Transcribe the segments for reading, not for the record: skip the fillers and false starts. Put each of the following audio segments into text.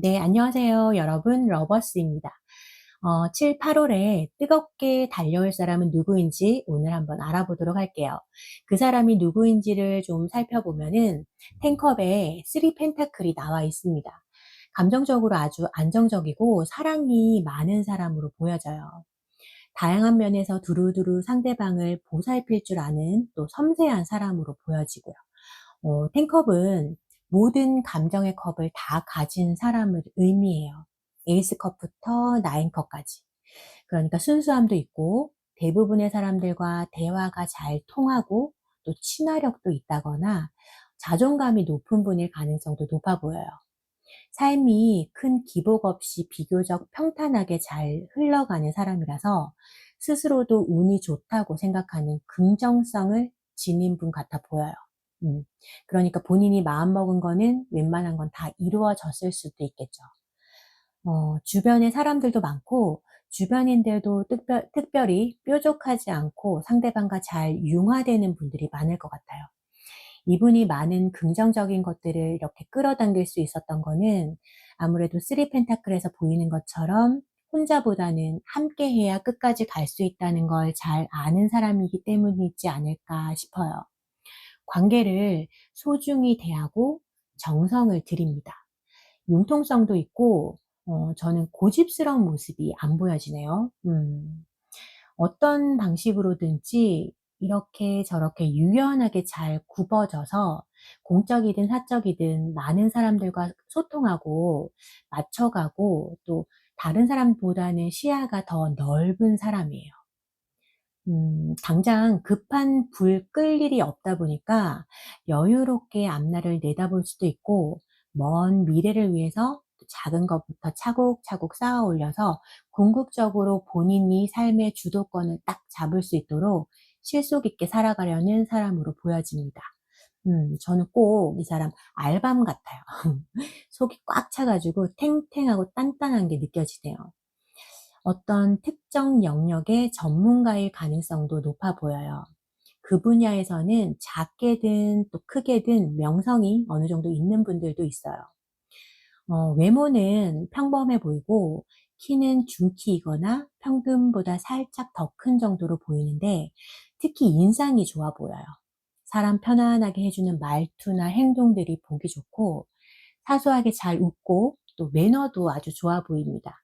네, 안녕하세요. 여러분, 러버스입니다. 7, 8월에 뜨겁게 달려올 사람은 누구인지 오늘 한번 알아보도록 할게요. 그 사람이 누구인지를 좀 살펴보면은 탱컵에 3 펜타클이 나와 있습니다. 감정적으로 아주 안정적이고 사랑이 많은 사람으로 보여져요. 다양한 면에서 두루두루 상대방을 보살필 줄 아는 또 섬세한 사람으로 보여지고요. 탱컵은 모든 감정의 컵을 다 가진 사람을 의미해요. 에이스 컵부터 나인 컵까지. 그러니까 순수함도 있고 대부분의 사람들과 대화가 잘 통하고 또 친화력도 있다거나 자존감이 높은 분일 가능성도 높아 보여요. 삶이 큰 기복 없이 비교적 평탄하게 잘 흘러가는 사람이라서 스스로도 운이 좋다고 생각하는 긍정성을 지닌 분 같아 보여요. 그러니까 본인이 마음먹은 거는 웬만한 건 다 이루어졌을 수도 있겠죠. 주변에 사람들도 많고 주변인들도 특별히 뾰족하지 않고 상대방과 잘 융화되는 분들이 많을 것 같아요. 이분이 많은 긍정적인 것들을 이렇게 끌어당길 수 있었던 거는 아무래도 3 펜타클에서 보이는 것처럼 혼자보다는 함께해야 끝까지 갈 수 있다는 걸 잘 아는 사람이기 때문이지 않을까 싶어요. 관계를 소중히 대하고 정성을 들입니다. 융통성도 있고 저는 고집스러운 모습이 안 보여지네요. 어떤 방식으로든지 이렇게 저렇게 유연하게 잘 굽어져서 공적이든 사적이든 많은 사람들과 소통하고 맞춰가고 또 다른 사람보다는 시야가 더 넓은 사람이에요. 당장 급한 불 끌 일이 없다 보니까 여유롭게 앞날을 내다볼 수도 있고 먼 미래를 위해서 작은 것부터 차곡차곡 쌓아 올려서 궁극적으로 본인이 삶의 주도권을 딱 잡을 수 있도록 실속 있게 살아가려는 사람으로 보여집니다. 저는 꼭 이 사람 알밤 같아요. 속이 꽉 차가지고 탱탱하고 단단한 게 느껴지네요. 어떤 특정 영역의 전문가일 가능성도 높아 보여요. 그 분야에서는 작게든 또 크게든 명성이 어느 정도 있는 분들도 있어요. 외모는 평범해 보이고 키는 중키이거나 평균보다 살짝 더 큰 정도로 보이는데 특히 인상이 좋아 보여요. 사람 편안하게 해주는 말투나 행동들이 보기 좋고 사소하게 잘 웃고 또 매너도 아주 좋아 보입니다.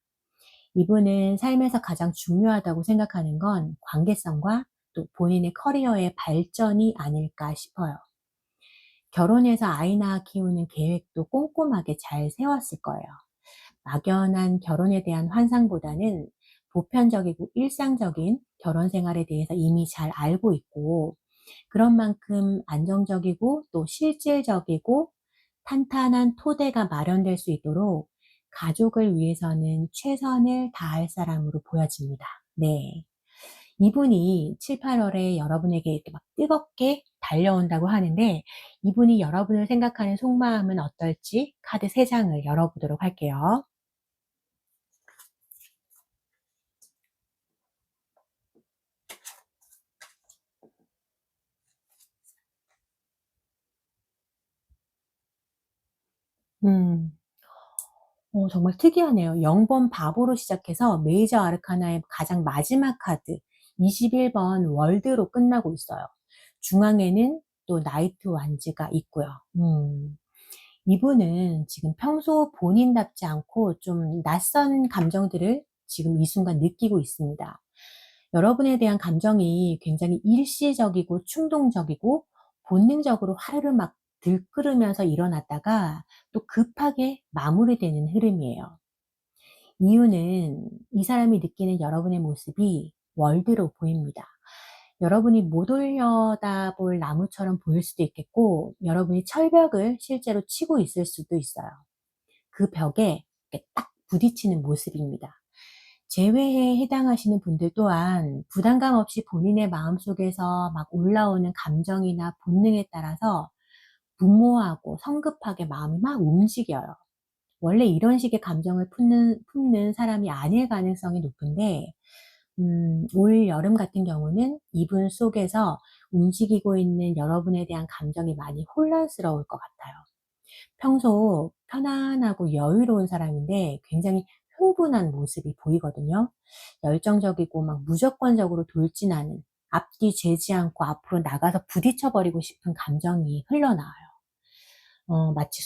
이분은 삶에서 가장 중요하다고 생각하는 건 관계성과 또 본인의 커리어의 발전이 아닐까 싶어요. 결혼해서 아이 낳아 키우는 계획도 꼼꼼하게 잘 세웠을 거예요. 막연한 결혼에 대한 환상보다는 보편적이고 일상적인 결혼 생활에 대해서 이미 잘 알고 있고 그런 만큼 안정적이고 또 실질적이고 탄탄한 토대가 마련될 수 있도록 가족을 위해서는 최선을 다할 사람으로 보여집니다. 네. 이분이 7, 8월에 여러분에게 이렇게 막 뜨겁게 달려온다고 하는데 이분이 여러분을 생각하는 속마음은 어떨지 카드 3장을 열어보도록 할게요. 음. 정말 특이하네요. 0번 바보로 시작해서 메이저 아르카나의 가장 마지막 카드 21번 월드로 끝나고 있어요. 중앙에는 또 나이트 완즈가 있고요. 이분은 지금 평소 본인답지 않고 좀 낯선 감정들을 지금 이 순간 느끼고 있습니다. 여러분에 대한 감정이 굉장히 일시적이고 충동적이고 본능적으로 화르르 막 들끓으면서 일어났다가 또 급하게 마무리되는 흐름이에요. 이유는 이 사람이 느끼는 여러분의 모습이 월드로 보입니다. 여러분이 못 올려다볼 나무처럼 보일 수도 있겠고 여러분이 철벽을 실제로 치고 있을 수도 있어요. 그 벽에 이렇게 딱 부딪히는 모습입니다. 재회에 해당하시는 분들 또한 부담감 없이 본인의 마음속에서 막 올라오는 감정이나 본능에 따라서 무모하고 성급하게 마음이 막 움직여요. 원래 이런 식의 감정을 품는 사람이 아닐 가능성이 높은데 올 여름 같은 경우는 이분 속에서 움직이고 있는 여러분에 대한 감정이 많이 혼란스러울 것 같아요. 평소 편안하고 여유로운 사람인데 굉장히 흥분한 모습이 보이거든요. 열정적이고 막 무조건적으로 돌진하는, 앞뒤 재지 않고 앞으로 나가서 부딪혀 버리고 싶은 감정이 흘러나와요. 마치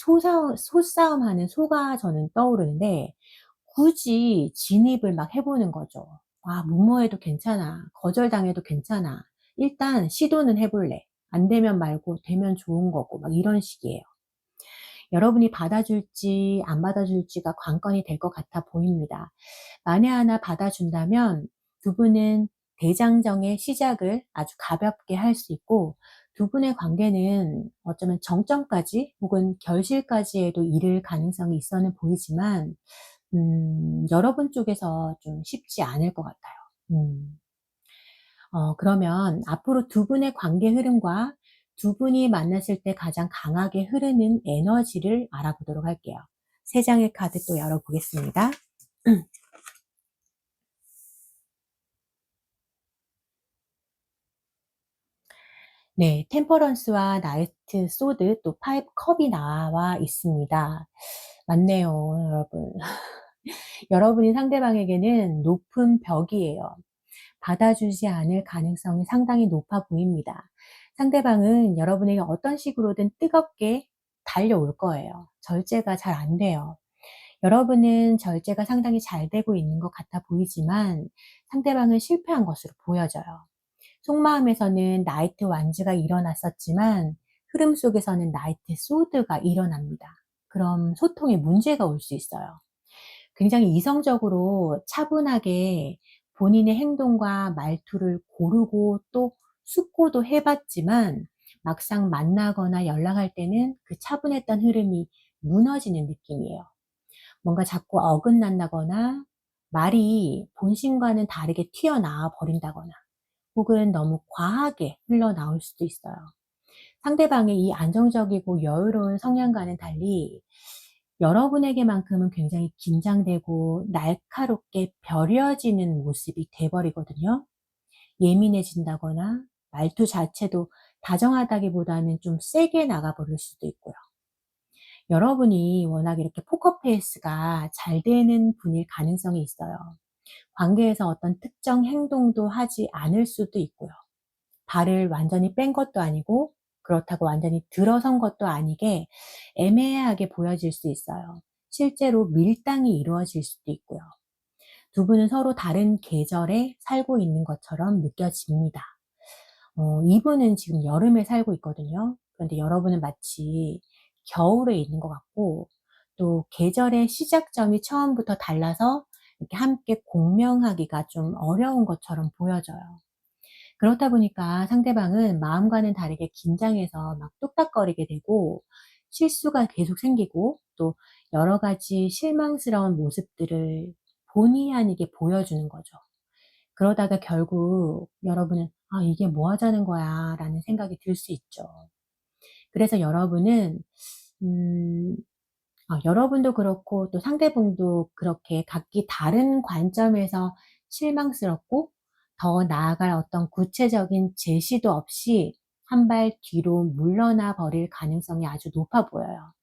소싸움하는 소가 저는 떠오르는데 굳이 진입을 막 해 보는 거죠. '아 무모해도 괜찮아. 거절당해도 괜찮아. 일단 시도는 해 볼래. 안 되면 말고 되면 좋은 거고.' 막 이런 식이에요. 여러분이 받아줄지 안 받아줄지가 관건이 될 것 같아 보입니다. 만에 하나 받아준다면 두 분은 대장정의 시작을 아주 가볍게 할 수 있고, 두 분의 관계는 어쩌면 정점까지 혹은 결실까지에도 이를 가능성이 있어는 보이지만 여러분 쪽에서 좀 쉽지 않을 것 같아요. 음. 그러면 앞으로 두 분의 관계 흐름과 두 분이 만났을 때 가장 강하게 흐르는 에너지를 알아보도록 할게요. 세 장의 카드 또 열어보겠습니다. 네, 템퍼런스와 나이트 소드 또 파이브 컵이 나와 있습니다. 맞네요, 여러분. 여러분이 상대방에게는 높은 벽이에요. 받아주지 않을 가능성이 상당히 높아 보입니다. 상대방은 여러분에게 어떤 식으로든 뜨겁게 달려올 거예요. 절제가 잘 안 돼요. 여러분은 절제가 상당히 잘 되고 있는 것 같아 보이지만 상대방은 실패한 것으로 보여져요. 속마음에서는 나이트 완즈가 일어났었지만 흐름 속에서는 나이트 소드가 일어납니다. 그럼 소통에 문제가 올 수 있어요. 굉장히 이성적으로 차분하게 본인의 행동과 말투를 고르고 또 숙고도 해 봤지만 막상 만나거나 연락할 때는 그 차분했던 흐름이 무너지는 느낌이에요. 뭔가 자꾸 어긋난다거나 말이 본심과는 다르게 튀어나와 버린다거나 혹은 너무 과하게 흘러나올 수도 있어요. 상대방의 이 안정적이고 여유로운 성향과는 달리 여러분에게만큼은 굉장히 긴장되고 날카롭게 벼려지는 모습이 돼 버리거든요. 예민해진다거나 말투 자체도 다정하다기보다는 좀 세게 나가 버릴 수도 있고요. 여러분이 워낙 이렇게 포커페이스가 잘 되는 분일 가능성이 있어요. 관계에서 어떤 특정 행동도 하지 않을 수도 있고요. 발을 완전히 뺀 것도 아니고 그렇다고 완전히 들어선 것도 아니게 애매하게 보여질 수 있어요. 실제로 밀당이 이루어질 수도 있고요. 두 분은 서로 다른 계절에 살고 있는 것처럼 느껴집니다. 이분은 지금 여름에 살고 있거든요. 그런데 여러분은 마치 겨울에 있는 것 같고 또 계절의 시작점이 처음부터 달라서 이렇게 함께 공명하기가 좀 어려운 것처럼 보여져요. 그렇다 보니까 상대방은 마음과는 다르게 긴장해서 막 뚝딱거리게 되고 실수가 계속 생기고 또 여러 가지 실망스러운 모습들을 본의 아니게 보여주는 거죠. 그러다가 결국 여러분은 '아 이게 뭐 하자는 거야.' 라는 생각이 들 수 있죠. 그래서 여러분은 음 여러분도 그렇고 또 상대방도 그렇게 각기 다른 관점에서 실망스럽고 더 나아갈 어떤 구체적인 제시도 없이 한 발 뒤로 물러나 버릴 가능성이 아주 높아 보여요.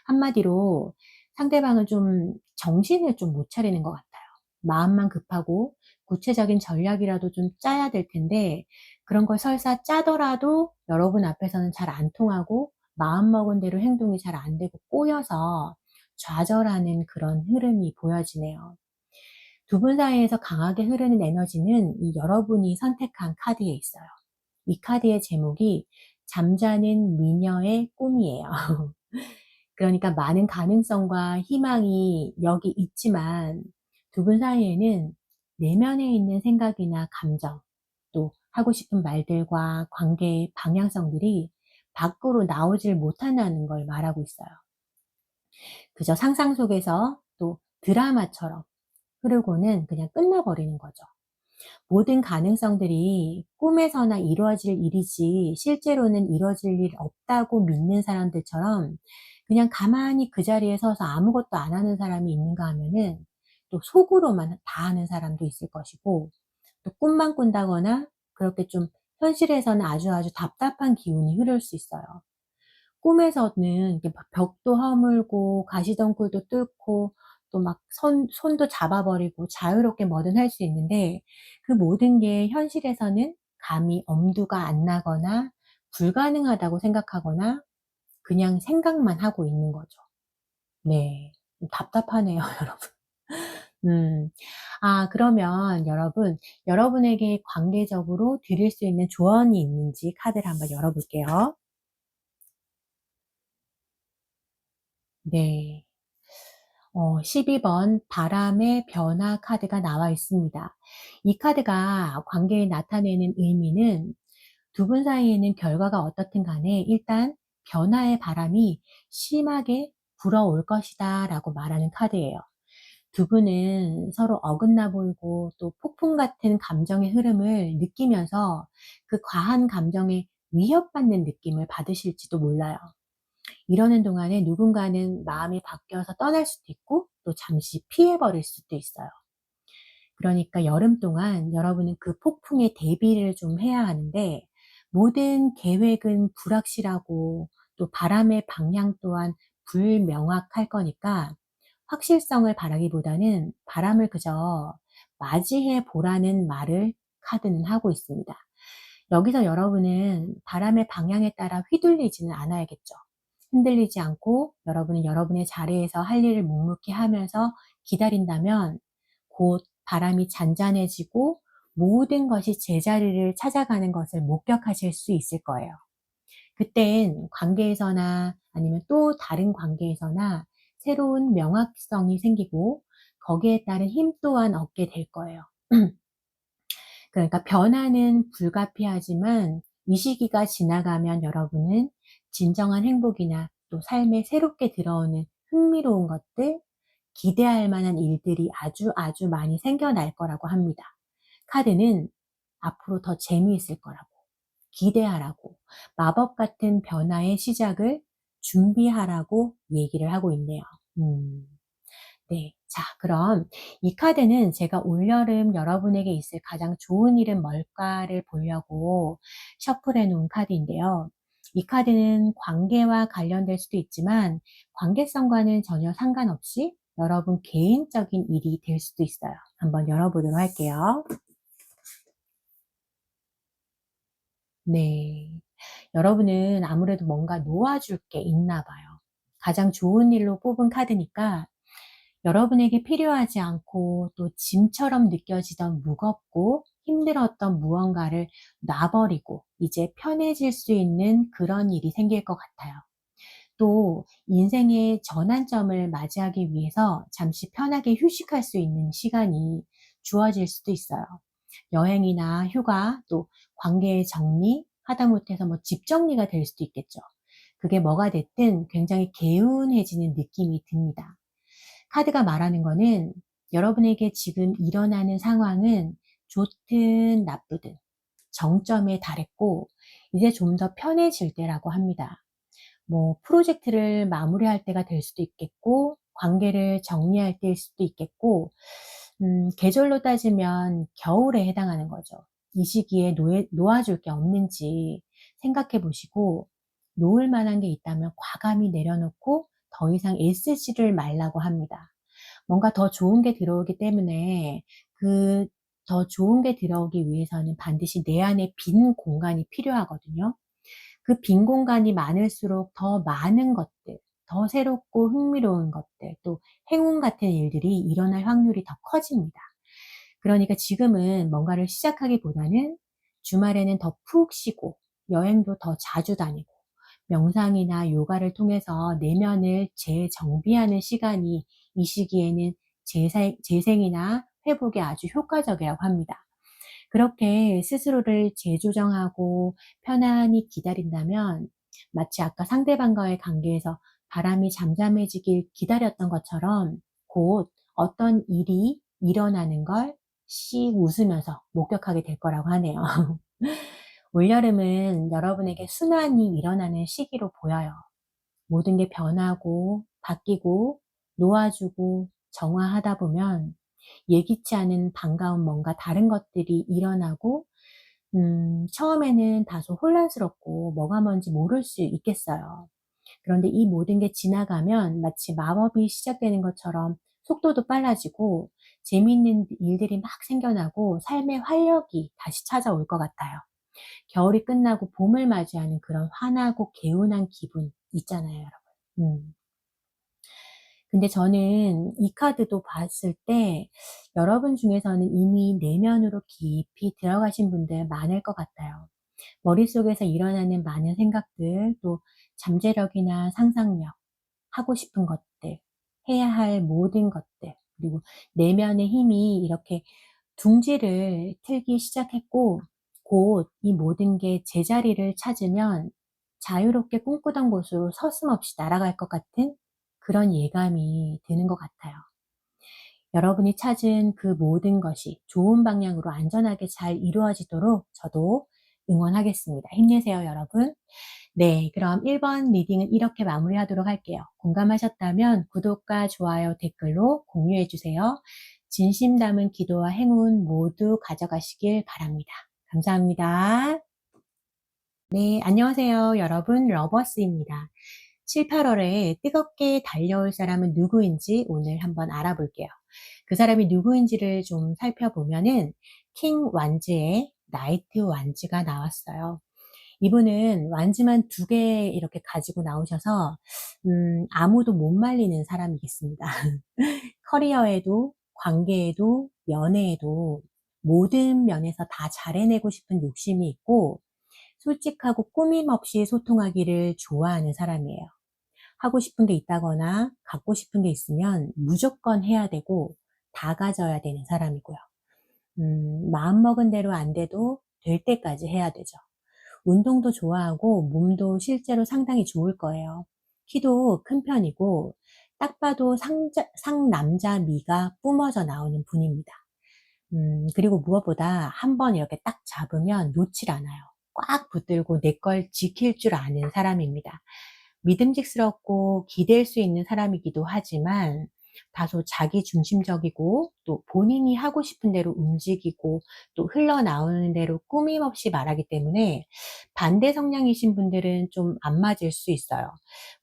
한마디로 상대방은 좀 정신을 좀 못 차리는 것 같아요. 마음만 급하고 구체적인 전략이라도 좀 짜야 될 텐데 그런 걸 설사 짜더라도 여러분 앞에서는 잘 안 통하고 마음먹은 대로 행동이 잘 안 되고 꼬여서 좌절하는 그런 흐름이 보여지네요. 두 분 사이에서 강하게 흐르는 에너지는 이 여러분이 선택한 카드에 있어요. 이 카드의 제목이 잠자는 미녀의 꿈이에요. 그러니까 많은 가능성과 희망이 여기 있지만 두 분 사이에는 내면에 있는 생각이나 감정, 또 하고 싶은 말들과 관계의 방향성들이 밖으로 나오질 못한다는 걸 말하고 있어요. 그저 상상 속에서 또 드라마처럼 흐르고는 그냥 끝나버리는 거죠. 모든 가능성들이 꿈에서나 이루어질 일이지 실제로는 이루어질 일 없다고 믿는 사람들처럼 그냥 가만히 그 자리에 서서 아무것도 안 하는 사람이 있는가 하면은 또 속으로만 다 하는 사람도 있을 것이고 또 꿈만 꾼다거나 그렇게 좀 현실에서는 아주 답답한 기운이 흐를 수 있어요. 꿈에서는 이렇게 막 벽도 허물고 가시덩굴도 뚫고 또 막 손도 잡아버리고 자유롭게 뭐든 할 수 있는데 그 모든 게 현실에서는 감히 엄두가 안 나거나 불가능하다고 생각하거나 그냥 생각만 하고 있는 거죠. 네. 답답하네요, 여러분. 음. 그러면 여러분, 여러분에게 관계적으로 드릴 수 있는 조언이 있는지 카드를 한번 열어 볼게요. 네. 12번 바람의 변화 카드가 나와 있습니다. 이 카드가 관계에 나타내는 의미는 두 분 사이에는 결과가 어떻든 간에 일단 변화의 바람이 심하게 불어올 것이다 라고 말하는 카드예요. 두 분은 서로 어긋나 보이고 또 폭풍 같은 감정의 흐름을 느끼면서 그 과한 감정에 위협받는 느낌을 받으실지도 몰라요. 이러는 동안에 누군가는 마음이 바뀌어서 떠날 수도 있고 또 잠시 피해버릴 수도 있어요. 그러니까 여름 동안 여러분은 그 폭풍에 대비를 좀 해야 하는데 모든 계획은 불확실하고 또 바람의 방향 또한 불명확할 거니까 확실성을 바라기보다는 바람을 그저 맞이해 보라는 말을 카드는 하고 있습니다. 여기서 여러분은 바람의 방향에 따라 휘둘리지는 않아야겠죠. 흔들리지 않고 여러분은 여러분의 자리에서 할 일을 묵묵히 하면서 기다린다면 곧 바람이 잔잔해지고 모든 것이 제자리를 찾아가는 것을 목격하실 수 있을 거예요. 그땐 관계에서나 아니면 또 다른 관계에서나 새로운 명확성이 생기고 거기에 따른 힘 또한 얻게 될 거예요. 그러니까 변화는 불가피하지만 이 시기가 지나가면 여러분은 진정한 행복이나 또 삶에 새롭게 들어오는 흥미로운 것들, 기대할 만한 일들이 아주 아주 많이 생겨날 거라고 합니다. 카드는 앞으로 더 재미있을 거라고, 기대하라고, 마법 같은 변화의 시작을 준비하라고 얘기를 하고 있네요. 음. 네. 자, 그럼 이 카드는 제가 올여름 여러분에게 있을 가장 좋은 일은 뭘까를 보려고 셔플해 놓은 카드인데요. 이 카드는 관계와 관련될 수도 있지만 관계성과는 전혀 상관없이 여러분 개인적인 일이 될 수도 있어요. 한번 열어보도록 할게요. 네. 여러분은 아무래도 뭔가 놓아줄 게 있나 봐요. 가장 좋은 일로 뽑은 카드니까 여러분에게 필요하지 않고 또 짐처럼 느껴지던 무겁고 힘들었던 무언가를 놔버리고 이제 편해질 수 있는 그런 일이 생길 것 같아요. 또 인생의 전환점을 맞이하기 위해서 잠시 편하게 휴식할 수 있는 시간이 주어질 수도 있어요. 여행이나 휴가, 또 관계의 정리, 하다못해서 뭐 집 정리가 될 수도 있겠죠. 그게 뭐가 됐든 굉장히 개운해지는 느낌이 듭니다. 카드가 말하는 거는 여러분에게 지금 일어나는 상황은 좋든 나쁘든 정점에 달했고 이제 좀 더 편해질 때라고 합니다. 뭐 프로젝트를 마무리할 때가 될 수도 있겠고 관계를 정리할 때일 수도 있겠고 계절로 따지면 겨울에 해당하는 거죠. 이 시기에 놓아줄 게 없는지 생각해 보시고 놓을 만한 게 있다면 과감히 내려놓고 더 이상 애쓰지를 말라고 합니다. 뭔가 더 좋은 게 들어오기 때문에 그 더 좋은 게 들어오기 위해서는 반드시 내 안에 빈 공간이 필요하거든요. 그 빈 공간이 많을수록 더 많은 것들, 더 새롭고 흥미로운 것들, 또 행운 같은 일들이 일어날 확률이 더 커집니다. 그러니까 지금은 뭔가를 시작하기보다는 주말에는 더 푹 쉬고 여행도 더 자주 다니고 명상이나 요가를 통해서 내면을 재정비하는 시간이 이 시기에는 재생이나 회복에 아주 효과적이라고 합니다. 그렇게 스스로를 재조정하고 편안히 기다린다면 마치 아까 상대방과의 관계에서 바람이 잠잠해지길 기다렸던 것처럼 곧 어떤 일이 일어나는 걸 씩 웃으면서 목격하게 될 거라고 하네요. 올여름은 여러분에게 순환이 일어나는 시기로 보여요. 모든 게 변하고 바뀌고 놓아주고 정화하다 보면 예기치 않은 반가운 뭔가 다른 것들이 일어나고 처음에는 다소 혼란스럽고 뭐가 뭔지 모를 수 있겠어요. 그런데 이 모든 게 지나가면 마치 마법이 시작되는 것처럼 속도도 빨라지고 재미있는 일들이 막 생겨나고 삶의 활력이 다시 찾아올 것 같아요. 겨울이 끝나고 봄을 맞이하는 그런 환하고 개운한 기분 있잖아요, 여러분. 음. 근데 저는 이 카드도 봤을 때 여러분 중에서는 이미 내면으로 깊이 들어가신 분들 많을 것 같아요. 머릿속에서 일어나는 많은 생각들, 또 잠재력이나 상상력, 하고 싶은 것들, 해야 할 모든 것들, 그리고 내면의 힘이 이렇게 둥지를 틀기 시작했고, 곧 이 모든 게 제자리를 찾으면 자유롭게 꿈꾸던 곳으로 서슴없이 날아갈 것 같은 그런 예감이 드는 것 같아요. 여러분이 찾은 그 모든 것이 좋은 방향으로 안전하게 잘 이루어지도록 저도 응원하겠습니다. 힘내세요, 여러분. 네, 그럼 1번 리딩은 이렇게 마무리하도록 할게요. 공감하셨다면 구독과 좋아요, 댓글로 공유해 주세요. 진심 담은 기도와 행운 모두 가져가시길 바랍니다. 감사합니다. 네, 안녕하세요. 여러분, 러버스입니다. 7, 8월에 뜨겁게 달려올 사람은 누구인지 오늘 한번 알아볼게요. 그 사람이 누구인지를 좀 살펴보면은 킹 완즈의 나이트 완즈가 나왔어요. 이분은 완즈만 2개 이렇게 가지고 나오셔서 아무도 못 말리는 사람이겠습니다. 커리어에도 관계에도 연애에도 모든 면에서 다 잘해내고 싶은 욕심이 있고 솔직하고 꾸밈 없이 소통하기를 좋아하는 사람이에요. 하고 싶은 게 있다거나 갖고 싶은 게 있으면 무조건 해야 되고 다 가져야 되는 사람이고요. 마음먹은 대로 안 돼도 될 때까지 해야 되죠. 운동도 좋아하고 몸도 실제로 상당히 좋을 거예요. 키도 큰 편이고 딱 봐도 상남자 미가 뿜어져 나오는 분입니다. 그리고 무엇보다 한번 이렇게 딱 잡으면 놓질 않아요. 꽉 붙들고 내 걸 지킬 줄 아는 사람입니다. 믿음직스럽고 기댈 수 있는 사람이기도 하지만 다소 자기중심적이고 또 본인이 하고 싶은 대로 움직이고 또 흘러나오는 대로 꾸밈없이 말하기 때문에 반대 성향이신 분들은 좀 안 맞을 수 있어요.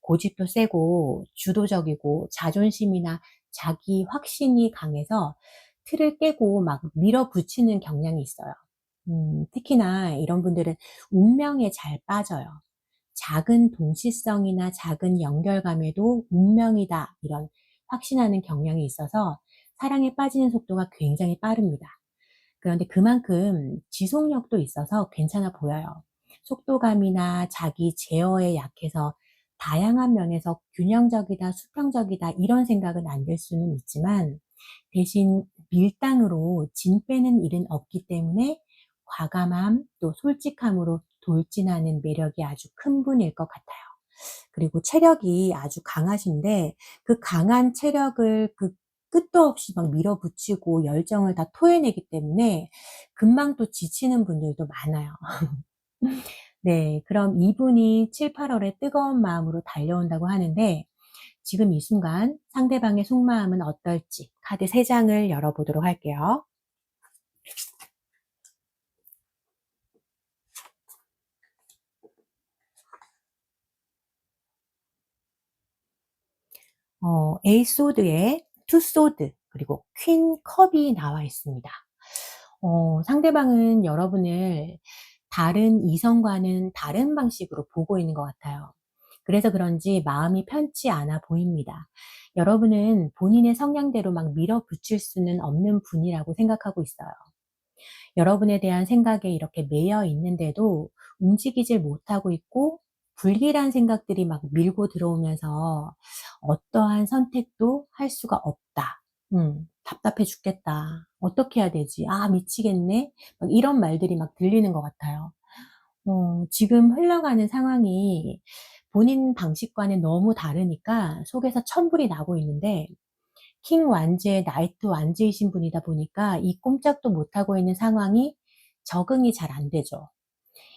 고집도 세고 주도적이고 자존심이나 자기 확신이 강해서 틀을 깨고 막 밀어붙이는 경향이 있어요. 특히나 이런 분들은 운명에 잘 빠져요. 작은 동시성이나 작은 연결감에도 운명이다 이런 확신하는 경향이 있어서 사랑에 빠지는 속도가 굉장히 빠릅니다. 그런데 그만큼 지속력도 있어서 괜찮아 보여요. 속도감이나 자기 제어에 약해서 다양한 면에서 균형적이다, 수평적이다 이런 생각은 안 들 수는 있지만 대신 밀당으로 진 빼는 일은 없기 때문에 과감함 또 솔직함으로 돌진하는 매력이 아주 큰 분일 것 같아요. 그리고 체력이 아주 강하신데 그 강한 체력을 그 끝도 없이 막 밀어붙이고 열정을 다 토해내기 때문에 금방 또 지치는 분들도 많아요. 네, 그럼 이분이 7, 8월에 뜨거운 마음으로 달려온다고 하는데 지금 이 순간 상대방의 속마음은 어떨지 카드 3장을 열어보도록 할게요. 에이스 소드에 투 소드 그리고 퀸 컵이 나와 있습니다. 상대방은 여러분을 다른 이성과는 다른 방식으로 보고 있는 것 같아요. 그래서 그런지 마음이 편치 않아 보입니다. 여러분은 본인의 성향대로 막 밀어붙일 수는 없는 분이라고 생각하고 있어요. 여러분에 대한 생각에 이렇게 매여 있는데도 움직이질 못하고 있고 불길한 생각들이 막 밀고 들어오면서 어떠한 선택도 할 수가 없다. 답답해 죽겠다. 어떻게 해야 되지? 아, 미치겠네. 막 이런 말들이 막 들리는 것 같아요. 지금 흘러가는 상황이 본인 방식과는 너무 다르니까 속에서 천불이 나고 있는데 킹 완즈의 나이트 완즈이신 분이다 보니까 이 꼼짝도 못하고 있는 상황이 적응이 잘 안 되죠.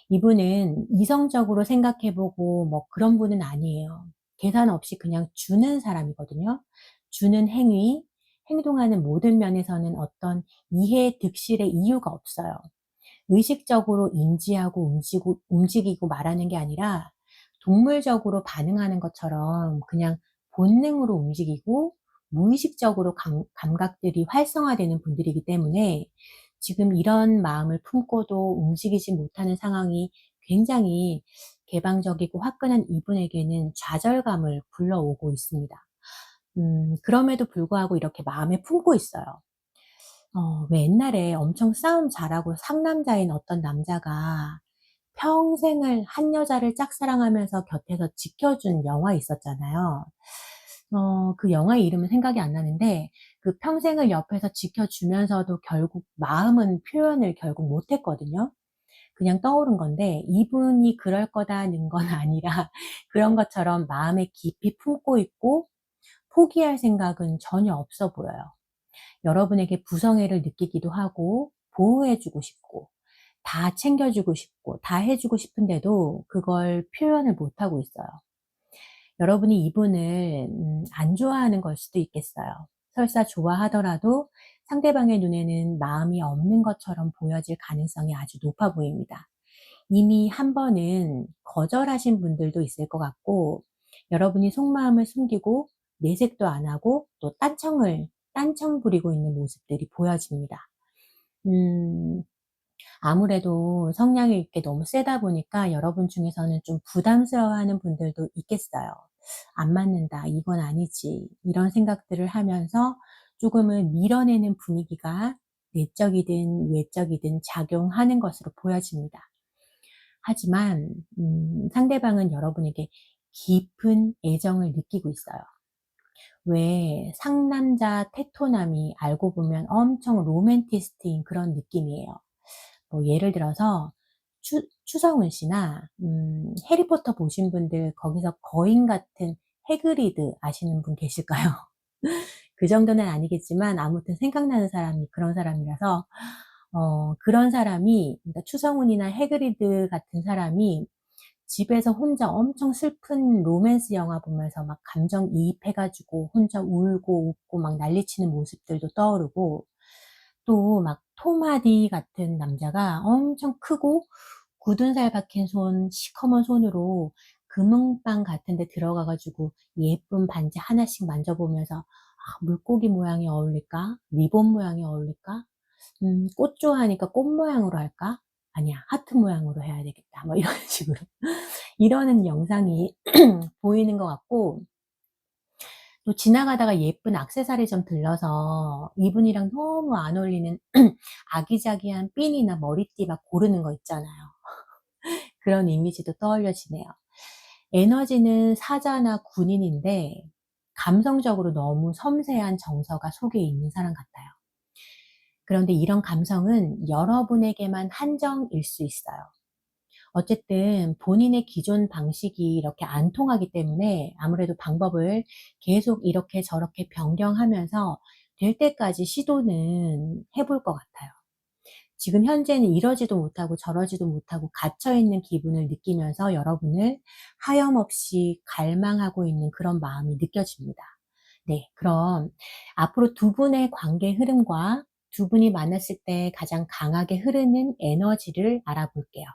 이분은 이성적으로 생각해보고 뭐 그런 분은 아니에요. 계산 없이 그냥 주는 사람이거든요. 주는 행위, 행동하는 모든 면에서는 어떤 이해 득실의 이유가 없어요. 의식적으로 인지하고 움직이고 말하는 게 아니라 동물적으로 반응하는 것처럼 그냥 본능으로 움직이고 무의식적으로 감각들이 활성화되는 분들이기 때문에 지금 이런 마음을 품고도 움직이지 못하는 상황이 굉장히 개방적이고 화끈한 이분에게는 좌절감을 불러오고 있습니다. 그럼에도 불구하고 이렇게 마음에 품고 있어요. 왜 옛날에 엄청 싸움 잘하고 상남자인 어떤 남자가 평생을 한 여자를 짝사랑하면서 곁에서 지켜준 영화 있었잖아요. 그 영화의 이름은 생각이 안 나는데 그 평생을 옆에서 지켜주면서도 결국 마음은 표현을 결국 못 했거든요. 그냥 떠오른 건데 이분이 그럴 거다는 건 아니라 그런 것처럼 마음에 깊이 품고 있고 포기할 생각은 전혀 없어 보여요. 여러분에게 부성애를 느끼기도 하고 보호해 주고 싶고 다 챙겨주고 싶고 다 해주고 싶은데도 그걸 표현을 못하고 있어요. 여러분이 이분을 안 좋아하는 걸 수도 있겠어요. 설사 좋아하더라도 상대방의 눈에는 마음이 없는 것처럼 보여질 가능성이 아주 높아 보입니다. 이미 한 번은 거절하신 분들도 있을 것 같고 여러분이 속마음을 숨기고 내색도 안 하고 또 딴청 부리고 있는 모습들이 보여집니다. 음, 아무래도 성량이 있게 너무 세다 보니까 여러분 중에서는 좀 부담스러워하는 분들도 있겠어요. '안 맞는다. 이건 아니지.' 이런 생각들을 하면서 조금은 밀어내는 분위기가 내적이든 외적이든 작용하는 것으로 보여집니다. 하지만 상대방은 여러분에게 깊은 애정을 느끼고 있어요. 왜 상남자 테토남이 알고 보면 엄청 로맨티스트인 그런 느낌이에요. 뭐 예를 들어서 추성훈 씨나 해리포터 보신 분들 거기서 거인 같은 해그리드 아시는 분 계실까요? 그 정도는 아니겠지만 아무튼 생각나는 사람이 그런 사람이라서 그런 사람이 그러니까 추성훈이나 해그리드 같은 사람이 집에서 혼자 엄청 슬픈 로맨스 영화 보면서 막 감정이입해 가지고 혼자 울고 웃고 막 난리치는 모습들도 떠오르고 또 막 톰 하디 같은 남자가 엄청 크고 굳은 살 박힌 시커먼 손으로 금은방 같은 데 들어가 가지고 예쁜 반지 하나씩 만져보면서 '아 물고기 모양이 어울릴까? 리본 모양이 어울릴까? 꽃 좋아하니까 꽃 모양으로 할까? 아니야 하트 모양으로 해야 되겠다.' 뭐 이런 식으로 이러는 영상이 보이는 것 같고 또 지나가다가 예쁜 액세서리 좀 들러서 이분이랑 너무 안 어울리는 아기자기한 핀이나 머리띠 막 고르는 거 있잖아요. 그런 이미지도 떠올려지네요. 에너지는 사자나 군인인데 감성적으로 너무 섬세한 정서가 속에 있는 사람 같아요. 그런데 이런 감성은 여러분에게만 한정일 수 있어요. 어쨌든 본인의 기존 방식이 이렇게 안 통하기 때문에 아무래도 방법을 계속 이렇게 저렇게 변경하면서 될 때까지 시도는 해볼 것 같아요. 지금 현재는 이러지도 못하고 저러지도 못하고 갇혀 있는 기분을 느끼면서 여러분을 하염없이 갈망하고 있는 그런 마음이 느껴집니다. 네, 그럼 앞으로 두 분의 관계 흐름과 두 분이 만났을 때 가장 강하게 흐르는 에너지를 알아볼게요.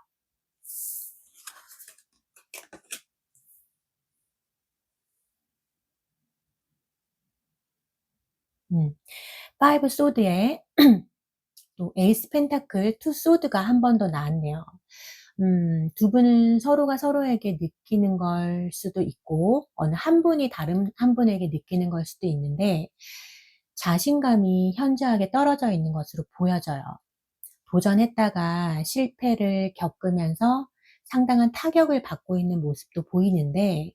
음. 5 소드에 또 에이스 펜타클 2 소드가 한 번 더 나왔네요. 두 분은 서로가 서로에게 느끼는 걸 수도 있고 어느 한 분이 다른 한 분에게 느끼는 걸 수도 있는데 자신감이 현저하게 떨어져 있는 것으로 보여져요. 도전했다가 실패를 겪으면서 상당한 타격을 받고 있는 모습도 보이는데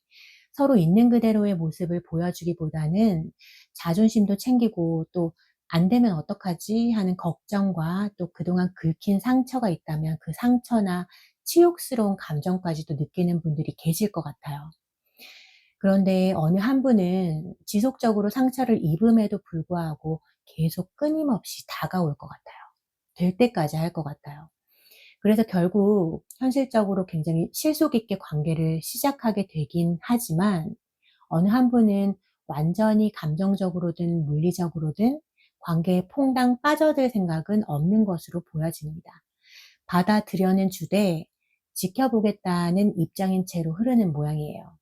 서로 있는 그대로의 모습을 보여주기보다는 자존심도 챙기고 또 '안 되면 어떡하지?' 하는 걱정과 또 그동안 긁힌 상처가 있다면 그 상처나 치욕스러운 감정까지도 느끼는 분들이 계실 것 같아요. 그런데 어느 한 분은 지속적으로 상처를 입음에도 불구하고 계속 끊임없이 다가올 것 같아요. 될 때까지 할 것 같아요. 그래서 결국 현실적으로 굉장히 실속 있게 관계를 시작하게 되긴 하지만 어느 한 분은 완전히 감정적으로든 물리적으로든 관계에 퐁당 빠져들 생각은 없는 것으로 보여집니다. 받아들여는 주되 지켜보겠다는 입장인 채로 흐르는 모양이에요.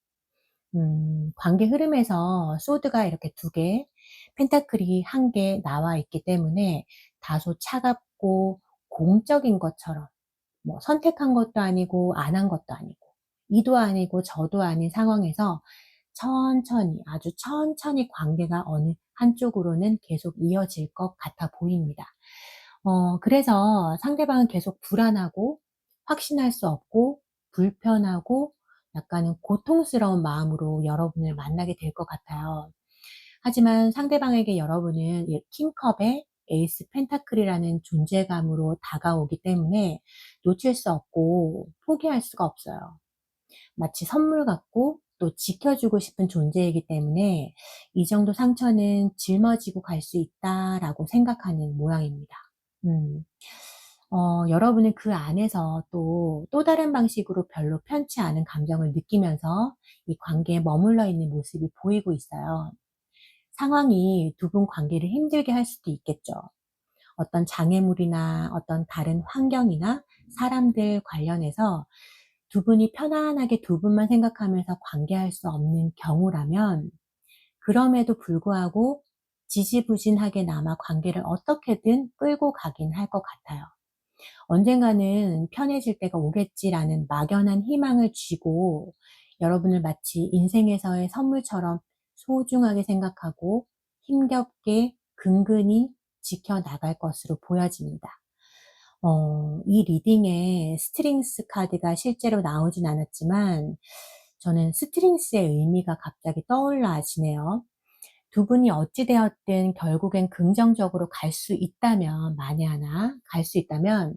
관계 흐름에서 소드가 이렇게 2개, 펜타클이 1개 나와 있기 때문에 다소 차갑고 공적인 것처럼, 뭐 선택한 것도 아니고 안 한 것도 아니고 이도 아니고 저도 아닌 상황에서 천천히, 아주 천천히 관계가 어느 한쪽으로는 계속 이어질 것 같아 보입니다. 그래서 상대방은 계속 불안하고 확신할 수 없고 불편하고 약간은 고통스러운 마음으로 여러분을 만나게 될 것 같아요. 하지만 상대방에게 여러분은 이 킹컵의 에이스 펜타클이라는 존재감으로 다가오기 때문에 놓칠 수 없고 포기할 수가 없어요. 마치 선물 같고 또 지켜주고 싶은 존재이기 때문에 이 정도 상처는 짊어지고 갈 수 있다라고 생각하는 모양입니다. 음. 여러분은 그 안에서 또 다른 방식으로 별로 편치 않은 감정을 느끼면서 이 관계에 머물러 있는 모습이 보이고 있어요. 상황이 두 분 관계를 힘들게 할 수도 있겠죠. 어떤 장애물이나 어떤 다른 환경이나 사람들 관련해서 두 분이 편안하게 두 분만 생각하면서 관계할 수 없는 경우라면, 그럼에도 불구하고 지지부진하게 남아 관계를 어떻게든 끌고 가긴 할 것 같아요. 언젠가는 편해질 때가 오겠지라는 막연한 희망을 쥐고 여러분을 마치 인생에서의 선물처럼 소중하게 생각하고 힘겹게 근근히 지켜나갈 것으로 보여집니다. 이 리딩에 스트링스 카드가 실제로 나오진 않았지만 저는 스트링스의 의미가 갑자기 떠올라지네요. 두 분이 어찌 되었든 결국엔 긍정적으로 갈 수 있다면, 만에 하나 갈 수 있다면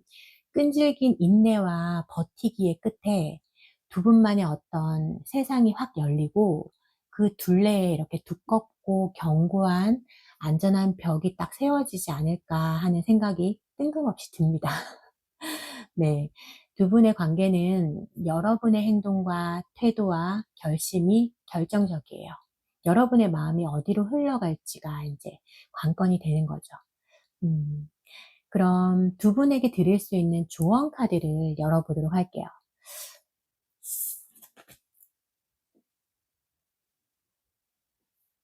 끈질긴 인내와 버티기의 끝에 두 분만의 어떤 세상이 확 열리고 그 둘레에 이렇게 두껍고 견고한 안전한 벽이 딱 세워지지 않을까 하는 생각이 뜬금없이 듭니다. 네. 두 분의 관계는 여러분의 행동과 태도와 결심이 결정적이에요. 여러분의 마음이 어디로 흘러갈지가 이제 관건이 되는 거죠. 음. 그럼 두 분에게 드릴 수 있는 조언 카드를 열어보도록 할게요.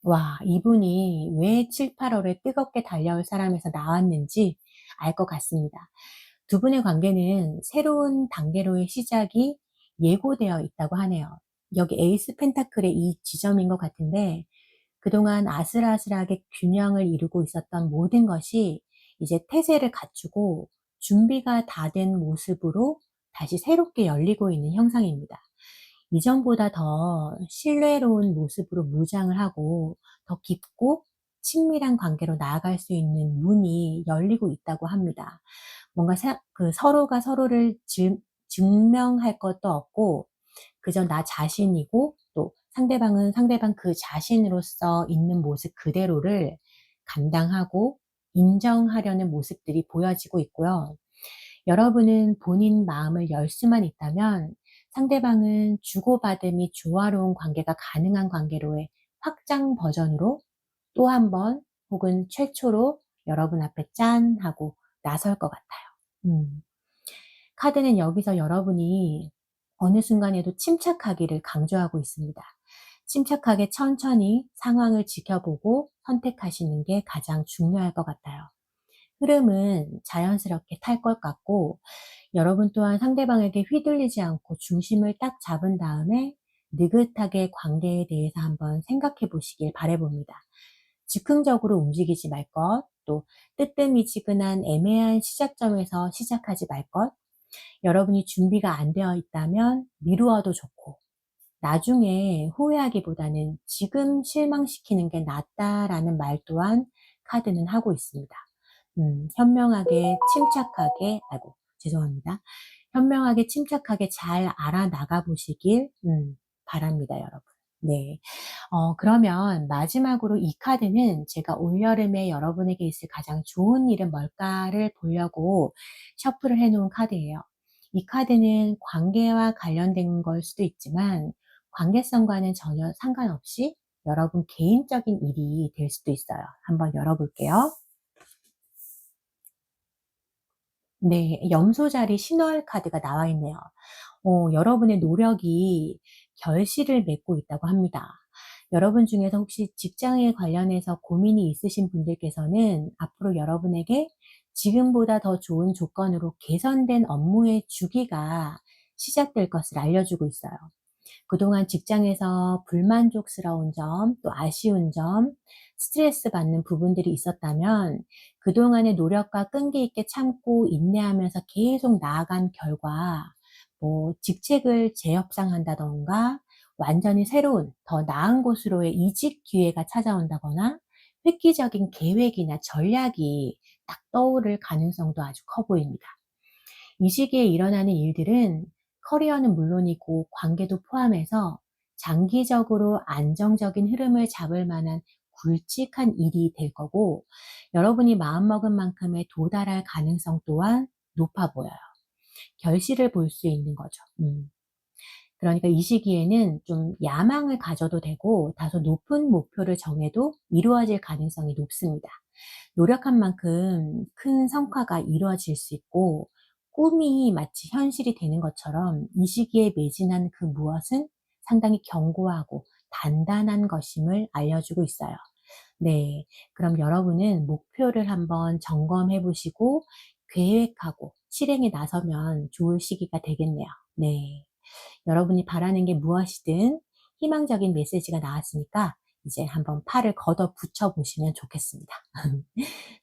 와, 이분이 왜 7, 8월에 뜨겁게 달려올 사람에서 나왔는지 알 것 같습니다. 두 분의 관계는 새로운 단계로의 시작이 예고되어 있다고 하네요. 여기 에이스 펜타클의 이 지점인 것 같은데, 그동안 아슬아슬하게 균형을 이루고 있었던 모든 것이 이제 태세를 갖추고 준비가 다 된 모습으로 다시 새롭게 열리고 있는 형상입니다. 이전보다 더 신뢰로운 모습으로 무장을 하고 더 깊고 친밀한 관계로 나아갈 수 있는 문이 열리고 있다고 합니다. 뭔가 서로가 서로를 증명할 것도 없고 그저 나 자신이고 또 상대방은 상대방 그 자신으로서 있는 모습 그대로를 감당하고 인정하려는 모습들이 보여지고 있고요. 여러분은 본인 마음을 열 수만 있다면 상대방은 주고받음이 조화로운 관계가 가능한 관계로의 확장 버전으로 또 한 번 혹은 최초로 여러분 앞에 짠 하고 나설 것 같아요. 음. 카드는 여기서 여러분이 어느 순간에도 침착하기를 강조하고 있습니다. 침착하게 천천히 상황을 지켜보고 선택하시는 게 가장 중요할 것 같아요. 흐름은 자연스럽게 탈 것 같고 여러분 또한 상대방에게 휘둘리지 않고 중심을 딱 잡은 다음에 느긋하게 관계에 대해서 한번 생각해 보시길 바라봅니다. 즉흥적으로 움직이지 말 것, 또 뜨뜻미지근한 애매한 시작점에서 시작하지 말 것, 여러분이 준비가 안 되어 있다면 미루어도 좋고 나중에 후회하기보다는 지금 실망시키는 게 낫다라는 말 또한 카드는 하고 있습니다. 현명하게 침착하게 아이고 죄송합니다. 현명하게 침착하게 잘 알아나가 보시길 바랍니다, 여러분. 네. 그러면 마지막으로 이 카드는 제가 올여름에 여러분에게 있을 가장 좋은 일은 뭘까를 보려고 셔플을 해 놓은 카드예요. 이 카드는 관계와 관련된 걸 수도 있지만 관계성과는 전혀 상관없이 여러분 개인적인 일이 될 수도 있어요. 한번 열어볼게요. 네, 염소 자리 신월 카드가 나와 있네요. 여러분의 노력이 결실을 맺고 있다고 합니다. 여러분 중에서 혹시 직장에 관련해서 고민이 있으신 분들께서는 앞으로 여러분에게 지금보다 더 좋은 조건으로 개선된 업무의 주기가 시작될 것을 알려주고 있어요. 그동안 직장에서 불만족스러운 점, 또 아쉬운 점, 스트레스 받는 부분들이 있었다면 그동안의 노력과 끈기 있게 참고 인내하면서 계속 나아간 결과 직책을 재협상한다던가 완전히 새로운 더 나은 곳으로의 이직 기회가 찾아온다거나 획기적인 계획이나 전략이 딱 떠오를 가능성도 아주 커 보입니다. 이 시기에 일어나는 일들은 커리어는 물론이고 관계도 포함해서 장기적으로 안정적인 흐름을 잡을 만한 굵직한 일이 될 거고, 여러분이 마음먹은 만큼의 도달할 가능성 또한 높아 보여요. 결실을 볼 수 있는 거죠. 그러니까 이 시기에는 좀 야망을 가져도 되고 다소 높은 목표를 정해도 이루어질 가능성이 높습니다. 노력한 만큼 큰 성과가 이루어질 수 있고, 꿈이 마치 현실이 되는 것처럼 이 시기에 매진한 그 무엇은 상당히 견고하고 단단한 것임을 알려주고 있어요. 네. 그럼 여러분은 목표를 한번 점검해 보시고 계획하고 실행에 나서면 좋을 시기가 되겠네요. 네. 여러분이 바라는 게 무엇이든 희망적인 메시지가 나왔으니까 이제 한번 팔을 걷어 붙여 보시면 좋겠습니다.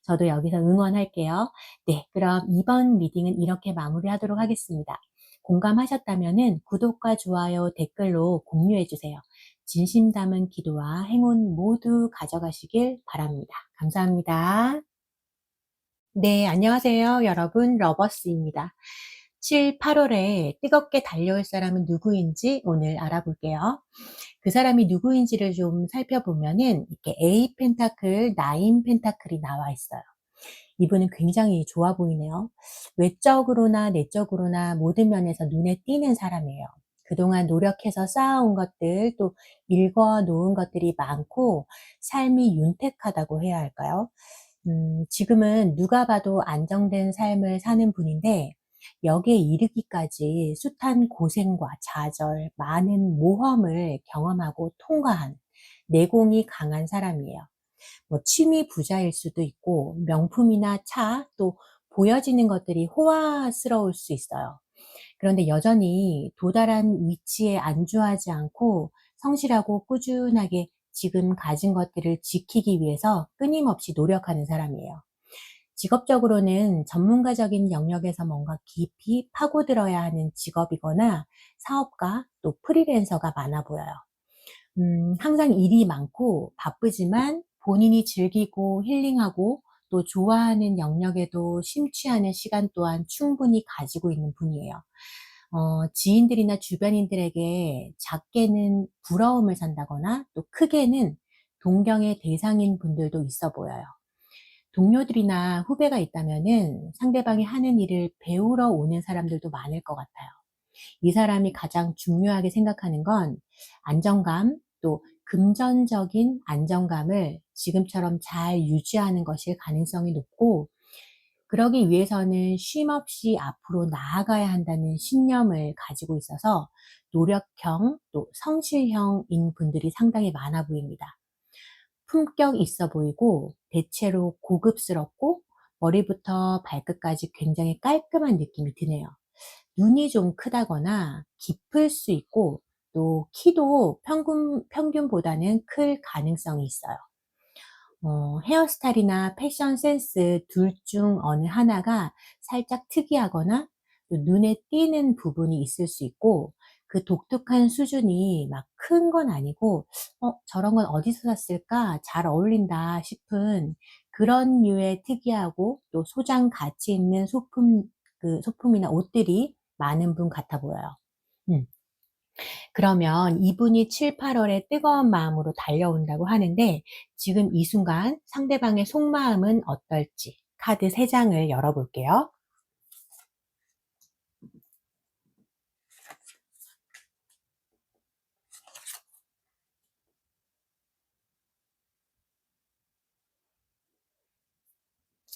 저도 여기서 응원할게요. 네, 그럼 이번 리딩은 이렇게 마무리하도록 하겠습니다. 공감하셨다면은 구독과 좋아요, 댓글로 공유해 주세요. 진심 담은 기도와 행운 모두 가져가시길 바랍니다. 감사합니다. 네, 안녕하세요. 여러분, 러버스입니다. 7, 8월에 뜨겁게 달려올 사람은 누구인지 오늘 알아볼게요. 그 사람이 누구인지를 좀 살펴보면은 이렇게 A 펜타클, 9 펜타클이 나와 있어요. 이분은 굉장히 좋아 보이네요. 외적으로나 내적으로나 모든 면에서 눈에 띄는 사람이에요. 그동안 노력해서 쌓아온 것들, 또 일궈 놓은 것들이 많고 삶이 윤택하다고 해야 할까요? 지금은 누가 봐도 안정된 삶을 사는 분인데 여기에 이르기까지 숱한 고생과 좌절, 많은 모험을 경험하고 통과한 내공이 강한 사람이에요. 취미 부자일 수도 있고 명품이나 차, 또 보여지는 것들이 호화스러울 수 있어요. 그런데 여전히 도달한 위치에 안주하지 않고 성실하고 꾸준하게 지금 가진 것들을 지키기 위해서 끊임없이 노력하는 사람이에요. 직업적으로는 전문가적인 영역에서 뭔가 깊이 파고들어야 하는 직업이거나 사업가 또 프리랜서가 많아 보여요. 항상 일이 많고 바쁘지만 본인이 즐기고 힐링하고 또 좋아하는 영역에도 심취하는 시간 또한 충분히 가지고 있는 분이에요. 지인들이나 주변인들에게 작게는 부러움을 산다거나 또 크게는 동경의 대상인 분들도 있어 보여요. 동료들이나 후배가 있다면은 상대방이 하는 일을 배우러 오는 사람들도 많을 것 같아요. 이 사람이 가장 중요하게 생각하는 건 안정감, 또 금전적인 안정감을 지금처럼 잘 유지하는 것일 가능성이 높고, 그러기 위해서는 쉼 없이 앞으로 나아가야 한다는 신념을 가지고 있어서 노력형 또 성실형인 분들이 상당히 많아 보입니다. 품격 있어 보이고 대체로 고급스럽고 머리부터 발끝까지 굉장히 깔끔한 느낌이 드네요. 눈이 좀 크다거나 깊을 수 있고 또 키도 평균보다는 클 가능성이 있어요. 헤어스타일이나 패션 센스 둘 중 어느 하나가 살짝 특이하거나 또 눈에 띄는 부분이 있을 수 있고, 그 독특한 수준이 막 큰 건 아니고 저런 건 어디서 샀을까? 잘 어울린다 싶은 그런 류의 특이하고 또 소장 가치 있는 소품이나 옷들이 많은 분 같아 보여요. 음. 그러면 이분이 7, 8월에 뜨거운 마음으로 달려온다고 하는데 지금 이 순간 상대방의 속마음은 어떨지 카드 3장을 열어볼게요.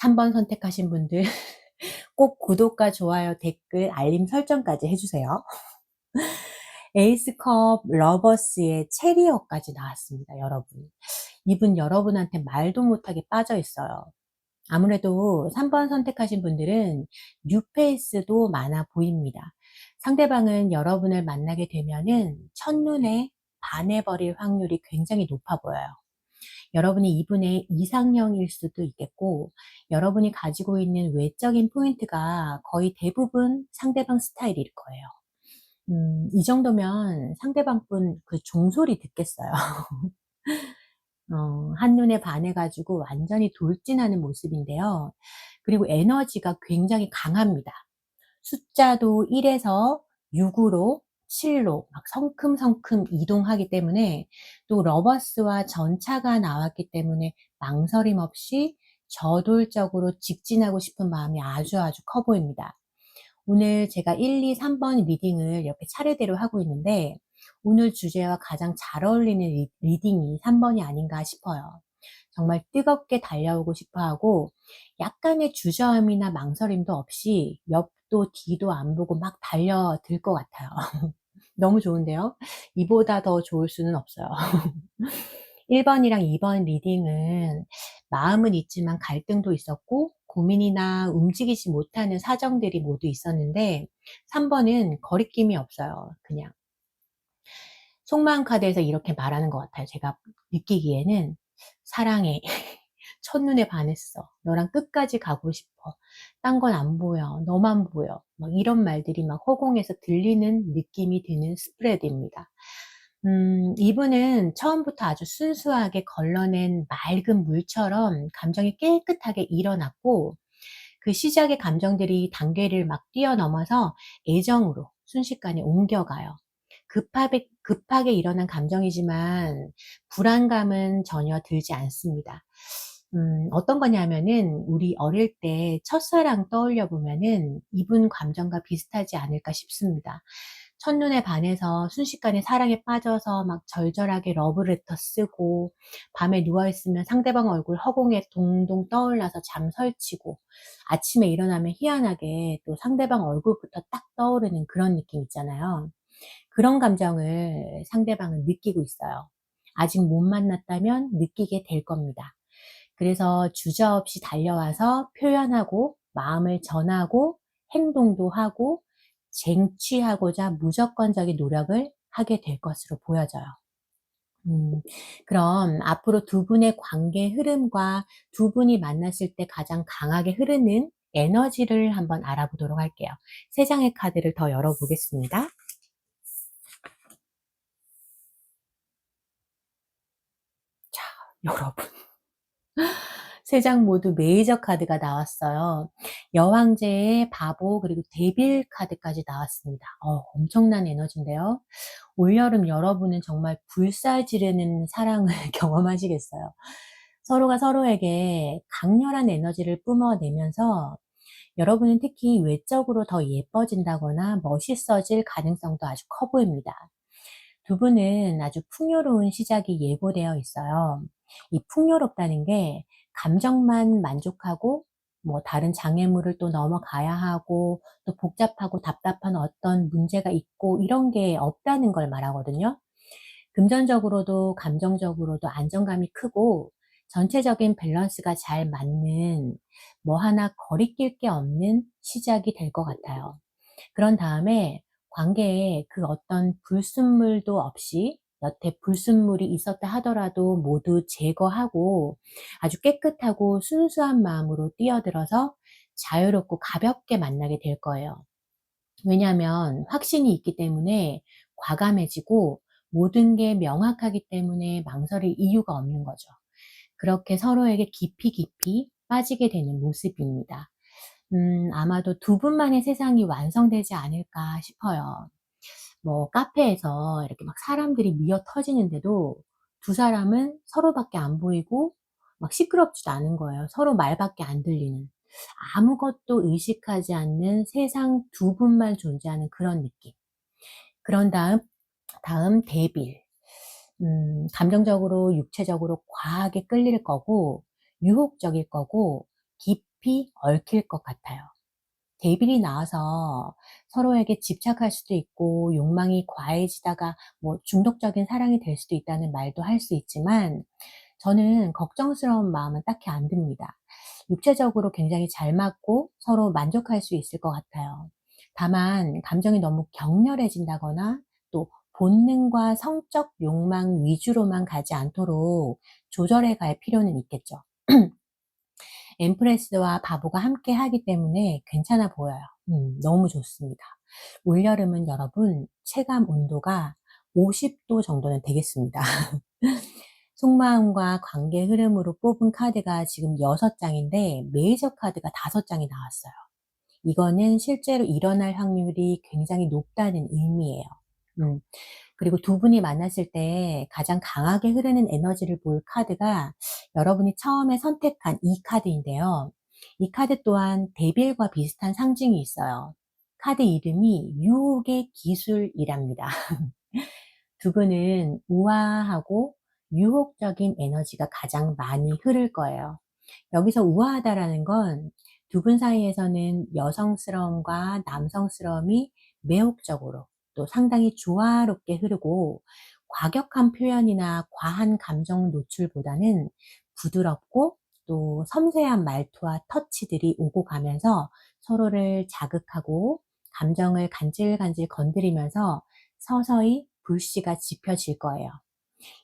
3번 선택하신 분들 꼭 구독과 좋아요, 댓글, 알림 설정까지 해주세요. 에이스컵 러버스의 체리어까지 나왔습니다, 여러분. 이분 여러분한테 말도 못하게 빠져 있어요. 아무래도 3번 선택하신 분들은 뉴페이스도 많아 보입니다. 상대방은 여러분을 만나게 되면은 첫눈에 반해버릴 확률이 굉장히 높아 보여요. 여러분이 이분의 이상형일 수도 있겠고, 여러분이 가지고 있는 외적인 포인트가 거의 대부분 상대방 스타일일 거예요. 이 정도면 상대방 분 그 종소리 듣겠어요. 한눈에 반해가지고 완전히 돌진하는 모습인데요. 그리고 에너지가 굉장히 강합니다. 숫자도 1에서 6으로 7로 막 성큼성큼 이동하기 때문에, 또 러버스와 전차가 나왔기 때문에 망설임 없이 저돌적으로 직진하고 싶은 마음이 아주 아주 커 보입니다. 오늘 제가 1, 2, 3번 리딩을 이렇게 차례대로 하고 있는데, 오늘 주제와 가장 잘 어울리는 리딩이 3번이 아닌가 싶어요. 정말 뜨겁게 달려오고 싶어 하고, 약간의 주저함이나 망설임도 없이 옆도 뒤도 안 보고 막 달려들 것 같아요. 너무 좋은데요? 이보다 더 좋을 수는 없어요. 1번이랑 2번 리딩은 마음은 있지만 갈등도 있었고, 고민이나 움직이지 못하는 사정들이 모두 있었는데, 3번은 거리낌이 없어요. 그냥 속마음 카드에서 이렇게 말하는 것 같아요. 제가 느끼기에는 사랑해. 첫눈에 반했어. 너랑 끝까지 가고 싶어. 딴 건 안 보여. 너만 보여. 막 이런 말들이 막 허공에서 들리는 느낌이 드는 스프레드입니다. 이분은 처음부터 아주 순수하게 걸러낸 맑은 물처럼 감정이 깨끗하게 일어났고, 그 시작의 감정들이 단계를 막 뛰어넘어서 애정으로 순식간에 옮겨가요. 급하게 일어난 감정이지만 불안감은 전혀 들지 않습니다. 어떤 거냐면은 우리 어릴 때 첫사랑 떠올려 보면은 이분 감정과 비슷하지 않을까 싶습니다. 첫눈에 반해서 순식간에 사랑에 빠져서 막 절절하게 러브레터 쓰고, 밤에 누워있으면 상대방 얼굴 허공에 동동 떠올라서 잠 설치고, 아침에 일어나면 희한하게 또 상대방 얼굴부터 딱 떠오르는 그런 느낌 있잖아요. 그런 감정을 상대방은 느끼고 있어요. 아직 못 만났다면 느끼게 될 겁니다. 그래서 주저없이 달려와서 표현하고 마음을 전하고 행동도 하고 쟁취하고자 무조건적인 노력을 하게 될 것으로 보여져요. 그럼 앞으로 두 분의 관계 흐름과 두 분이 만났을 때 가장 강하게 흐르는 에너지를 한번 알아보도록 할게요. 세 장의 카드를 더 열어보겠습니다. 자, 여러분. 세 장 모두 메이저 카드가 나왔어요. 여왕제의 바보, 그리고 데빌 카드까지 나왔습니다. 엄청난 에너지인데요. 올여름 여러분은 정말 불살 지르는 사랑을 경험하시겠어요. 서로가 서로에게 강렬한 에너지를 뿜어내면서 여러분은 특히 외적으로 더 예뻐진다거나 멋있어질 가능성도 아주 커 보입니다. 두 분은 아주 풍요로운 시작이 예고되어 있어요. 이 풍요롭다는 게 감정만 만족하고 뭐 다른 장애물을 또 넘어가야 하고 또 복잡하고 답답한 어떤 문제가 있고 이런 게 없다는 걸 말하거든요. 금전적으로도 감정적으로도 안정감이 크고 전체적인 밸런스가 잘 맞는, 뭐 하나 거리낄 게 없는 시작이 될 것 같아요. 그런 다음에 관계에 그 어떤 불순물도 없이, 여태 불순물이 있었다 하더라도 모두 제거하고 아주 깨끗하고 순수한 마음으로 뛰어들어서 자유롭고 가볍게 만나게 될 거예요. 왜냐하면 확신이 있기 때문에 과감해지고 모든 게 명확하기 때문에 망설일 이유가 없는 거죠. 그렇게 서로에게 깊이 빠지게 되는 모습입니다. 아마도 두 분만의 세상이 완성되지 않을까 싶어요. 뭐 카페에서 이렇게 막 사람들이 미어 터지는데도 두 사람은 서로밖에 안 보이고 막 시끄럽지도 않은 거예요. 서로 말밖에 안 들리는. 아무것도 의식하지 않는 세상 두 분만 존재하는 그런 느낌. 그런 다음 데빌. 감정적으로 육체적으로 과하게 끌릴 거고 유혹적일 거고 깊이 얽힐 것 같아요. 데빌이 나와서 서로에게 집착할 수도 있고 욕망이 과해지다가 뭐 중독적인 사랑이 될 수도 있다는 말도 할 수 있지만 저는 걱정스러운 마음은 딱히 안 듭니다. 육체적으로 굉장히 잘 맞고 서로 만족할 수 있을 것 같아요. 다만 감정이 너무 격렬해진다거나 또 본능과 성적 욕망 위주로만 가지 않도록 조절해 갈 필요는 있겠죠. 엠프레스와 바보가 함께 하기 때문에 괜찮아 보여요. 너무 좋습니다. 올여름은 여러분 체감 온도가 50도 정도는 되겠습니다. 속마음과 관계 흐름으로 뽑은 카드가 지금 6장인데 메이저 카드가 5장이 나왔어요. 이거는 실제로 일어날 확률이 굉장히 높다는 의미예요. 음. 그리고 두 분이 만났을 때 가장 강하게 흐르는 에너지를 볼 카드가 여러분이 처음에 선택한 이 카드인데요. 이 카드 또한 데빌과 비슷한 상징이 있어요. 카드 이름이 유혹의 기술이랍니다. 두 분은 우아하고 유혹적인 에너지가 가장 많이 흐를 거예요. 여기서 우아하다라는 건 두 분 사이에서는 여성스러움과 남성스러움이 매혹적으로 또 상당히 조화롭게 흐르고 과격한 표현이나 과한 감정 노출보다는 부드럽고 또 섬세한 말투와 터치들이 오고 가면서 서로를 자극하고 감정을 간질간질 건드리면서 서서히 불씨가 지펴질 거예요.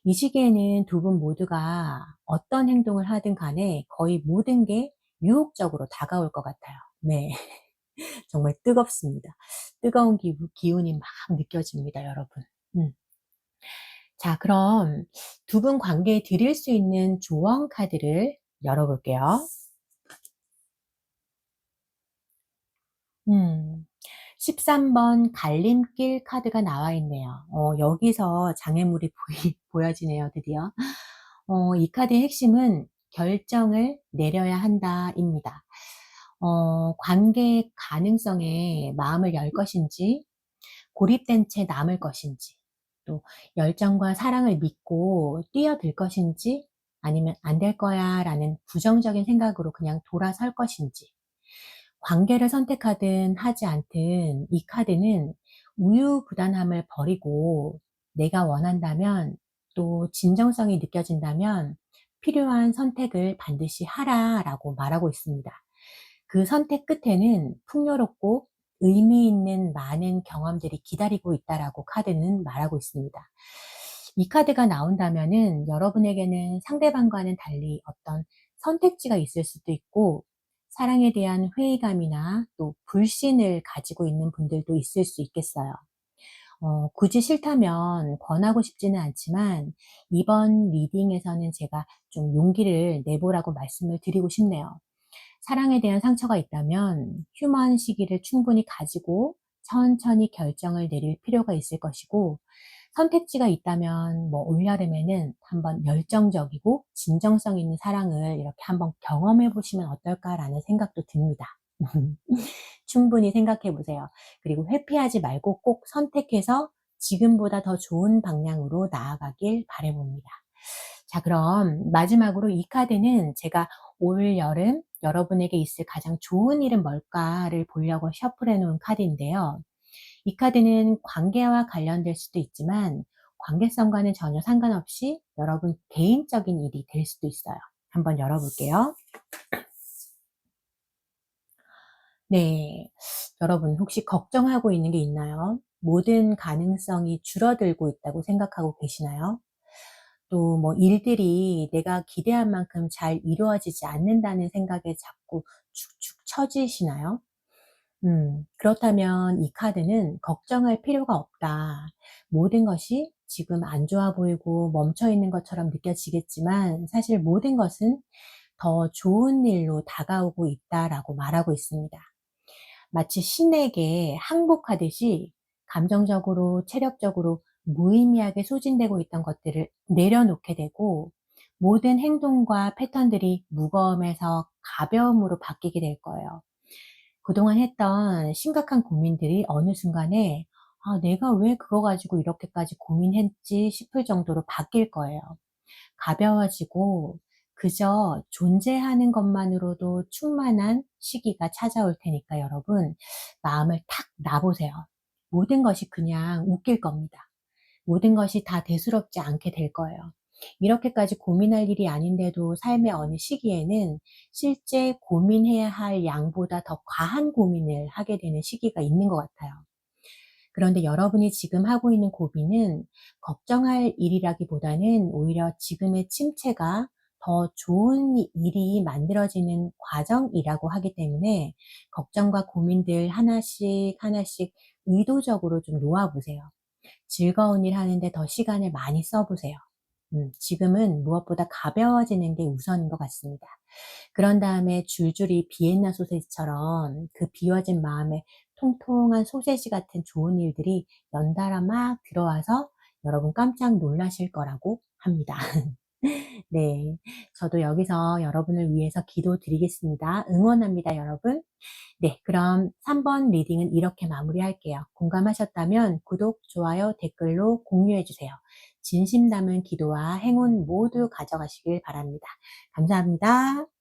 이 시기에는 두 분 모두가 어떤 행동을 하든 간에 거의 모든 게 유혹적으로 다가올 것 같아요. 네. 정말 뜨겁습니다. 뜨거운 기운이 막 느껴집니다, 여러분. 음. 자, 그럼 두 분 관계에 드릴 수 있는 조언 카드를 열어볼게요. 음. 13번 갈림길 카드가 나와 있네요. 여기서 장애물이 보여지네요, 드디어. 이 카드의 핵심은 결정을 내려야 한다입니다. 관계의 가능성에 마음을 열 것인지, 고립된 채 남을 것인지, 또 열정과 사랑을 믿고 뛰어들 것인지, 아니면 안 될 거야 라는 부정적인 생각으로 그냥 돌아설 것인지, 관계를 선택하든 하지 않든 이 카드는 우유부단함을 버리고 내가 원한다면 또 진정성이 느껴진다면 필요한 선택을 반드시 하라라고 말하고 있습니다. 그 선택 끝에는 풍요롭고 의미 있는 많은 경험들이 기다리고 있다라고 카드는 말하고 있습니다. 이 카드가 나온다면은 여러분에게는 상대방과는 달리 어떤 선택지가 있을 수도 있고 사랑에 대한 회의감이나 또 불신을 가지고 있는 분들도 있을 수 있겠어요. 굳이 싫다면 권하고 싶지는 않지만 이번 리딩에서는 제가 좀 용기를 내보라고 말씀을 드리고 싶네요. 사랑에 대한 상처가 있다면 휴먼 시기를 충분히 가지고 천천히 결정을 내릴 필요가 있을 것이고 선택지가 있다면 뭐 올여름에는 한번 열정적이고 진정성 있는 사랑을 이렇게 한번 경험해 보시면 어떨까라는 생각도 듭니다. 충분히 생각해 보세요. 그리고 회피하지 말고 꼭 선택해서 지금보다 더 좋은 방향으로 나아가길 바라봅니다. 자, 그럼 마지막으로 이 카드는 제가 올 여름 여러분에게 있을 가장 좋은 일은 뭘까를 보려고 셔플해 놓은 카드인데요. 이 카드는 관계와 관련될 수도 있지만 관계성과는 전혀 상관없이 여러분 개인적인 일이 될 수도 있어요. 한번 열어볼게요. 네. 여러분 혹시 걱정하고 있는 게 있나요? 모든 가능성이 줄어들고 있다고 생각하고 계시나요? 또 뭐 일들이 내가 기대한 만큼 잘 이루어지지 않는다는 생각에 자꾸 축축 처지시나요? 그렇다면 이 카드는 걱정할 필요가 없다. 모든 것이 지금 안 좋아 보이고 멈춰 있는 것처럼 느껴지겠지만 사실 모든 것은 더 좋은 일로 다가오고 있다라고 말하고 있습니다. 마치 신에게 항복하듯이 감정적으로, 체력적으로 무의미하게 소진되고 있던 것들을 내려놓게 되고 모든 행동과 패턴들이 무거움에서 가벼움으로 바뀌게 될 거예요. 그동안 했던 심각한 고민들이 어느 순간에 '아 내가 왜 그거 가지고 이렇게까지 고민했지?' 싶을 정도로 바뀔 거예요. 가벼워지고 그저 존재하는 것만으로도 충만한 시기가 찾아올 테니까 여러분 마음을 탁 놔보세요. 모든 것이 그냥 웃길 겁니다. 모든 것이 다 대수롭지 않게 될 거예요. 이렇게까지 고민할 일이 아닌데도 삶의 어느 시기에는 실제 고민해야 할 양보다 더 과한 고민을 하게 되는 시기가 있는 것 같아요. 그런데 여러분이 지금 하고 있는 고민은 걱정할 일이라기보다는 오히려 지금의 침체가 더 좋은 일이 만들어지는 과정이라고 하기 때문에 걱정과 고민들 하나씩 하나씩 의도적으로 좀 놓아보세요. 즐거운 일 하는데 더 시간을 많이 써보세요. 지금은 무엇보다 가벼워지는 게 우선인 것 같습니다. 그런 다음에 줄줄이 비엔나 소세지처럼 그 비워진 마음에 통통한 소세지 같은 좋은 일들이 연달아 막 들어와서 여러분 깜짝 놀라실 거라고 합니다. 네. 저도 여기서 여러분을 위해서 기도 드리겠습니다. 응원합니다, 여러분. 네, 그럼 3번 리딩은 이렇게 마무리할게요. 공감하셨다면 구독, 좋아요, 댓글로 공유해 주세요. 진심 담은 기도와 행운 모두 가져가시길 바랍니다. 감사합니다.